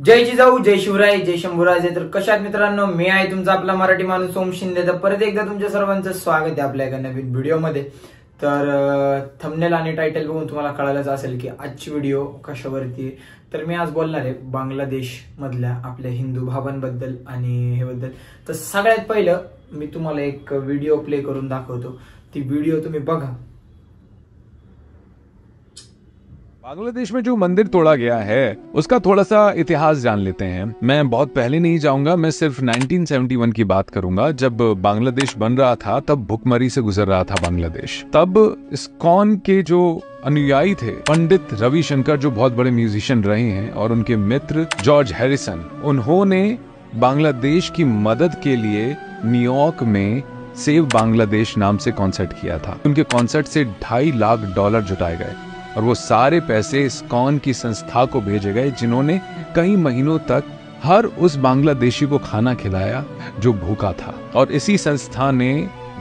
जय जिजाऊ, जय शिवराय, जय शंभूराजे. तर कशात मित्रांनो, मी आहे तुमचा आपला मराठी माणूस ओम शिंदे. तर परत एकदा तुमच्या सर्वांचं स्वागत आहे आपल्या एका नवीन व्हिडिओमध्ये. तर थंबनेल आणि टायटल बघून तुम्हाला कळालंच असेल की आजची व्हिडिओ कशावरती. तर मी आज बोलणार आहे बांगलादेश मधल्या आपल्या हिंदू भावांबद्दल आणि हे बद्दल. तर सगळ्यात पहिलं मी तुम्हाला एक व्हिडिओ प्ले करून दाखवतो. ती व्हिडिओ तुम्ही बघा. बांग्लादेश में जो मंदिर तोड़ा गया है उसका थोड़ा सा इतिहास जान लेते हैं। मैं बहुत पहले नहीं जाऊंगा, मैं सिर्फ 1971 की बात करूंगा। जब बांग्लादेश बन रहा था तब भुखमरी से गुजर रहा था बांग्लादेश। तब इस्कॉन के जो अनुयायी थे, पंडित रविशंकर जो बहुत बड़े म्यूजिशियन रहे हैं, और उनके मित्र जॉर्ज हैरिसन, उन्होंने बांग्लादेश की मदद के लिए न्यूयॉर्क में सेव बांग्लादेश नाम से कॉन्सर्ट किया था। उनके कॉन्सर्ट से $2.5 लाख जुटाए गए और वो सारे पैसे इस्कॉन की संस्था को भेजे गए, जिन्होंने कई महीनों तक हर उस बांग्लादेशी को खाना खिलाया जो भूखा था। और इसी संस्था ने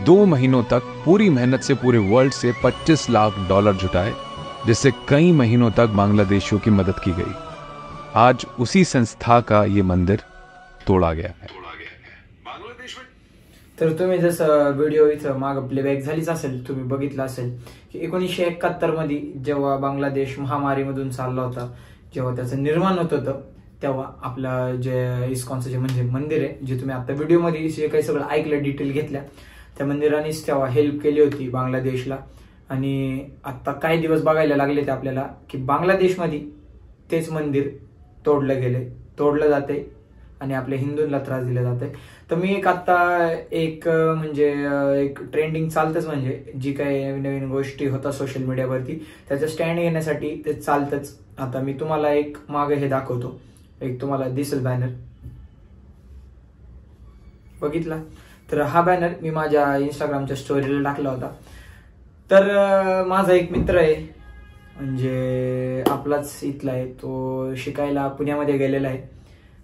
2 महीनों तक पूरी मेहनत से पूरे वर्ल्ड से $25 लाख जुटाए, जिससे कई महीनों तक बांग्लादेशियों की मदद की गई। आज उसी संस्था का ये मंदिर तोड़ा गया है। तर तुम्ही जसं व्हिडिओ इथं माग प्लेबॅक झालीच असेल, तुम्ही बघितलं असेल की 1971 मध्ये जेव्हा बांगलादेश महामारीमधून चालला होता, जेव्हा त्याचं निर्माण होत होतं, तेव्हा आपलं जे इस्कॉनचं जे म्हणजे मंदिर आहे, जे तुम्ही आता व्हिडिओमध्ये जे काही सगळं ऐकलं, डिटेल घेतल्या, त्या मंदिरानेच तेव्हा हेल्प केली होती बांगलादेशला. आणि आता काही दिवस बघायला लागले ते आपल्याला की बांगलादेशमध्ये तेच मंदिर तोडलं जाते आणि आपल्या हिंदूंना त्रास दिला जाते. तर मी एक ट्रेंडिंग चालतच, म्हणजे जी काही नवीन नवीन गोष्टी होतात सोशल मीडियावरती, त्याचं स्टँड घेण्यासाठी ते चालतच. आता मी तुम्हाला एक मागे हे दाखवतो. एक तुम्हाला दिसेल बॅनर, बघितला? तर हा बॅनर मी माझ्या इंस्टाग्रामच्या स्टोरीला टाकला होता. तर माझा एक मित्र आहे, म्हणजे आपलाच इथला आहे, तो शिकायला पुण्यामध्ये गेलेला आहे.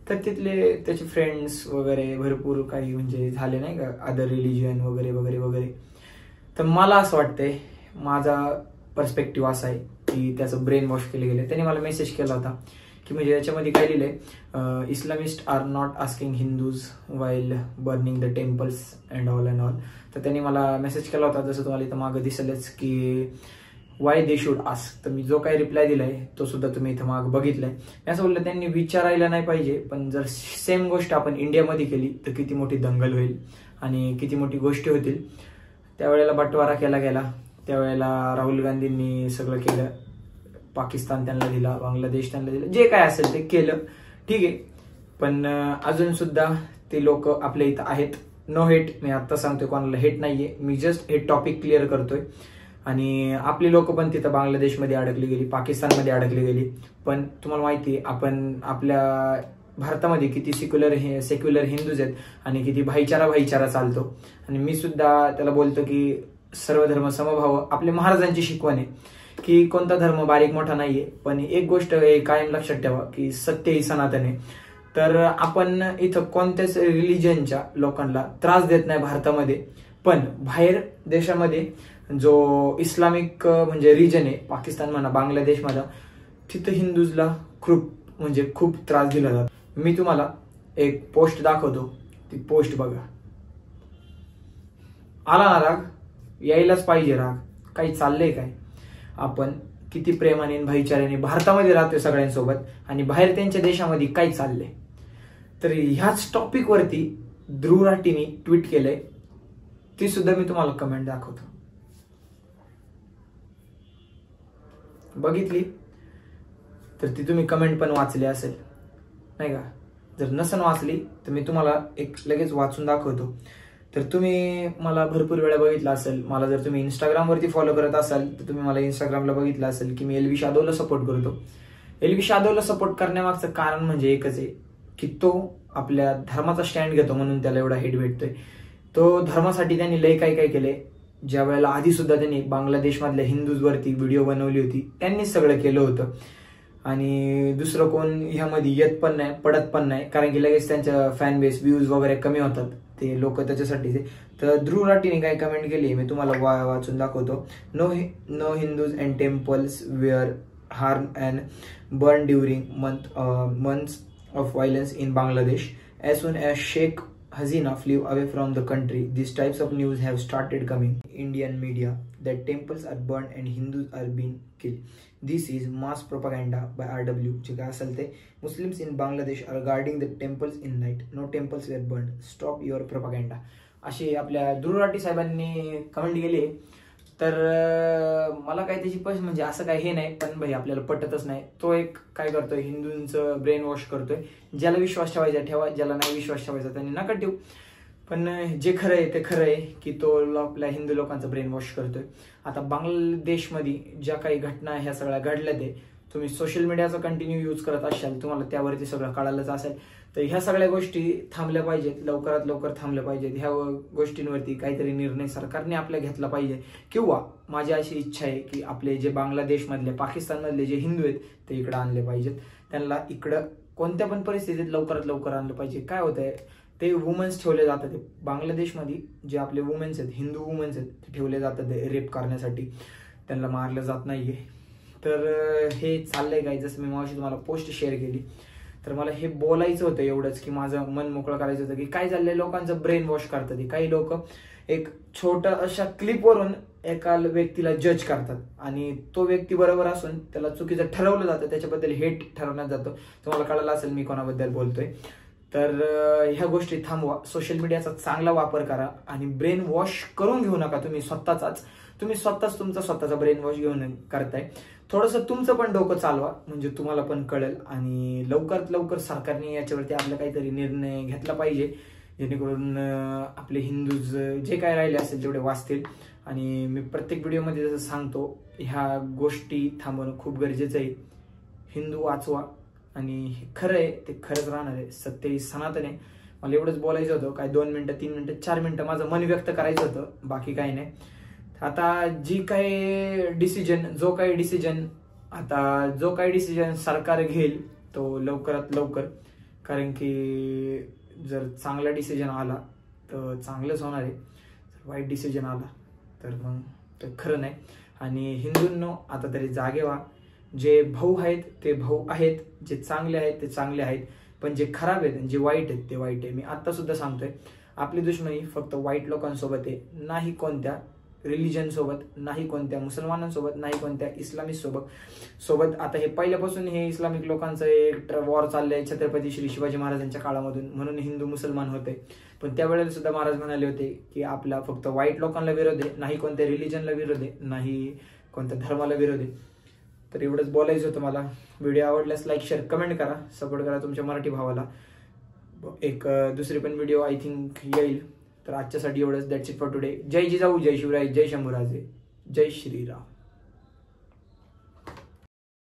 तर तिथले त्याचे फ्रेंड्स वगैरे भरपूर काही म्हणजे झाले नाही का, अदर रिलिजन वगैरे वगैरे वगैरे. तर मला असं वाटतंय, माझा पर्स्पेक्टिव्ह असा आहे की त्याचं ब्रेन वॉश केले गेले. त्याने मला मेसेज केला होता की म्हणजे याच्यामध्ये काय लिहिलंय, Islamist are not asking Hindus while burning the temples and all. तर त्यांनी मला मेसेज केला होता, जसं तुम्हाला इथं मागं दिसेलच की वाय दे शुड आस्क. तर मी जो काही रिप्लाय दिलाय तो सुद्धा तुम्ही इथं माग बघितलाय. मी असं बोललं, त्यांनी विचारायला नाही पाहिजे, पण जर सेम गोष्ट आपण इंडियामध्ये केली तर किती मोठी दंगल होईल आणि किती मोठी गोष्टी होतील. त्यावेळेला बंटवारा केला गेला, त्यावेळेला राहुल गांधींनी सगळं केलं, पाकिस्तान त्यांना दिला, बांगलादेश त्यांना दिला, जे काय असेल ते केलं, ठीक आहे. पण अजून सुद्धा ते लोक आपल्या इथं आहेत. नो हेट, मी आता सांगतोय, कोणाला हेट नाहीये, मी जस्ट हे टॉपिक क्लिअर करतोय. आणि आपली लोक पण तिथं बांगलादेशमध्ये अडकली गेली, पाकिस्तानमध्ये अडकली गेली. पण तुम्हाला माहिती आहे, आपण आपल्या भारतामध्ये किती सेक्युलर हिंदूज आहेत आणि किती भाईचारा चालतो. आणि मी सुद्धा त्याला बोलतो की सर्व धर्म समभाव. आपल्या महाराजांची शिकवण आहे की कोणता धर्म बारीक मोठा नाहीये, पण एक गोष्ट कायम लक्षात ठेवा की सत्य ही सनातन आहे. तर आपण इथं कोणत्याच रिलिजनच्या लोकांना त्रास देत नाही भारतामध्ये. पण बाहेर देशामध्ये जो इस्लामिक म्हणजे रिजन आहे, पाकिस्तान म्हणा, बांगलादेश म्हणा, तिथं हिंदूजला खूप त्रास दिला जातो. मी तुम्हाला एक पोस्ट दाखवतो, ती पोस्ट बघा. आला ना राग, यायलाच पाहिजे राग. काही चाललंय काय? आपण किती प्रेमाने भाईचाऱ्याने भारतामध्ये राहतोय सगळ्यांसोबत, आणि बाहेर त्यांच्या देशामध्ये काय चाललंय. तर ह्याच टॉपिक वरती ध्रुव राठीने ट्विट केलंय, ती सुद्धा मी तुम्हाला कमेंट दाखवतो. बघितली तर ती तुम्ही कमेंट पण वाचली असेल नाही का? जर नसन वाचली तर मी तुम्हाला एक लगेच वाचून दाखवतो. तर तुम्ही मला भरपूर वेळा बघितलं असेल, मला जर तुम्ही इंस्टाग्रामवरती फॉलो करत असाल तर तुम्ही मला इंस्टाग्रामला बघितलं असेल की मी एलवी शादवला सपोर्ट करतो. एलवी शादवला सपोर्ट करण्यामागचं कारण म्हणजे एकच आहे की तो आपल्या धर्माचा स्टँड घेतो, म्हणून त्याला एवढा हिट भेटतोय. तो धर्मासाठी त्यांनी लय काय केले. ज्या वेळेला आधी सुद्धा त्यांनी बांगलादेशमधल्या हिंदूजवरती व्हिडिओ बनवली होती, त्यांनीच सगळं केलं होतं. आणि दुसरं कोण ह्यामध्ये येत पण नाही, पडत पण नाही, कारण की लगेच त्यांच्या फॅन बेस व्ह्यूज वगैरे कमी होतात, ते लोक त्याच्यासाठी. तर ध्रुव राठीने काय कमेंट केली मी तुम्हाला वाचून दाखवतो. No Hindus and temples were harm and burn during months of violence in Bangladesh. As soon as Sheikh Hasina flew away from the country, these types of news have started coming. Indian media that temples are burned and Hindus are being killed. This is mass propaganda by RW. जे काय असेल ते Muslims in Bangladesh are guarding the temples in night. No temples were burned. Stop your propaganda. अशी आपल्या दुर्राटी साहेबांनी comment केली. तर मला काय त्याची म्हणजे असं काय हे नाही, पण भाई आपल्याला पटतच नाही. तो एक काय करतोय, हिंदूंचं ब्रेन वॉश करतोय. ज्याला विश्वास ठेवायचा ठेवा, ज्याला नाही विश्वास ठेवायचा त्यांनी नका ठेवू. पण जे खरं आहे ते खरं आहे की तो आपल्या हिंदू लोकांचं ब्रेन वॉश करतोय. आता बांगलादेशमध्ये ज्या काही घटना ह्या सगळ्या घडल्या ते तुम्ही सोशल मीडियाचा कंटिन्यू यूज करत असाल, तुम्हाला त्यावरती सगळं कळालंच असेल. तर ह्या सगळ्या गोष्टी थांबल्या पाहिजेत, लवकरात लवकर थांबल्या पाहिजेत. ह्या गोष्टींवरती काहीतरी निर्णय सरकारने आपल्या घेतला पाहिजे. किंवा माझी अशी इच्छा आहे की आपले जे बांगलादेशमधले, पाकिस्तानमधले जे हिंदू आहेत ते इकडे आणले पाहिजेत. त्यांना इकडं कोणत्या पण परिस्थितीत लवकरात लवकर आणलं पाहिजे. काय होतंय, ते वुमन्स ठेवले जातात बांगलादेशमध्ये, जे आपले वुमेन्स आहेत, हिंदू वुमेन्स आहेत, ते ठेवले जातात रेप करण्यासाठी. त्यांना मारलं जात नाहीये. तर हे चाललंय काय, जसं मी मावशी तुम्हाला पोस्ट शेअर केली. तर मला हे बोलायचं होतं एवढंच की माझं मन मोकळं करायचं होतं की काय चाललंय, लोकांचं ब्रेन वॉश करतात. काही लोक एक छोट्या अशा क्लिपवरून एका व्यक्तीला जज करतात आणि तो व्यक्ती बरोबर असून त्याला चुकीचं ठरवलं जातं, त्याच्याबद्दल हेट ठरवण्यात जातं. तुम्हाला कळालं असेल मी कोणाबद्दल बोलतोय. तर ह्या गोष्टी थांबवा. सोशल मीडियाचा चांगला वापर करा आणि ब्रेन वॉश करून घेऊ नका. तुम्ही स्वतःच तुमचा स्वतःचा ब्रेन वॉश घेऊन करताय. थोडंसं तुमचं पण डोकं चालवा, म्हणजे तुम्हाला पण कळेल. आणि लवकरात लवकर सरकारने याच्यावरती आपला काहीतरी निर्णय घेतला पाहिजे, जेणेकरून आपले हिंदूज जे काय राहिले असेल तेवढे वाचतील. आणि मी प्रत्येक व्हिडिओमध्ये जसं सांगतो, ह्या गोष्टी थांबवणं खूप गरजेचं आहे. हिंदू वाचवा आणि हे खरं आहे ते खरंच राहणार आहे. सत्य ही सनातन आहे. मला एवढंच बोलायचं होतं. काय 2 मिनिटं 3 मिनिटं 4 मिनिटं माझं मन व्यक्त करायचं होतं, बाकी काही नाही. आता जो काही डिसिजन सरकार घेईल तो लवकरात लवकर, कारण की जर चांगला डिसिजन आला तर चांगलंच होणार आहे. जर वाईट डिसिजन आला तर मग ते खरं नाही. आणि हिंदूंनो आता तरी जागे व्हा. जे भाऊ आहेत ते भाऊ आहेत, जे चांगले आहेत ते चांगले आहेत, पण जे खराब आहेत आणि जे वाईट आहेत ते वाईट आहे. मी आता सुद्धा सांगतोय, आपली दुश्मनी फक्त वाईट लोकांसोबत आहे, नाही कोणत्या रिलिजन सोबत, नाही कोणत्या मुसलमानांसोबत, नाही कोणत्या इस्लामिक सोबत. आता हे पहिल्यापासून हे इस्लामिक लोकांचं एक वॉर चाललंय छत्रपती श्री शिवाजी महाराजांच्या काळामधून, म्हणून हिंदू मुसलमान होते. पण त्यावेळेला सुद्धा महाराज म्हणाले होते की आपला फक्त वाईट लोकांना विरोध आहे, नाही कोणत्या रिलिजनला विरोध आहे, नाही कोणत्या धर्माला विरोध आहे. तर एवढंच बोलायचं होतं मला. व्हिडिओ आवडल्यास लाईक शेअर कमेंट करा, सपोर्ट करा तुमच्या मराठी भावाला. एक दुसरी पण व्हिडिओ आय थिंक येईल. तर आजच्यासाठी एवढंच. That's it for today. जय जिजाऊ, जय शिवराय, जय शंभूराजे, जय श्रीराम.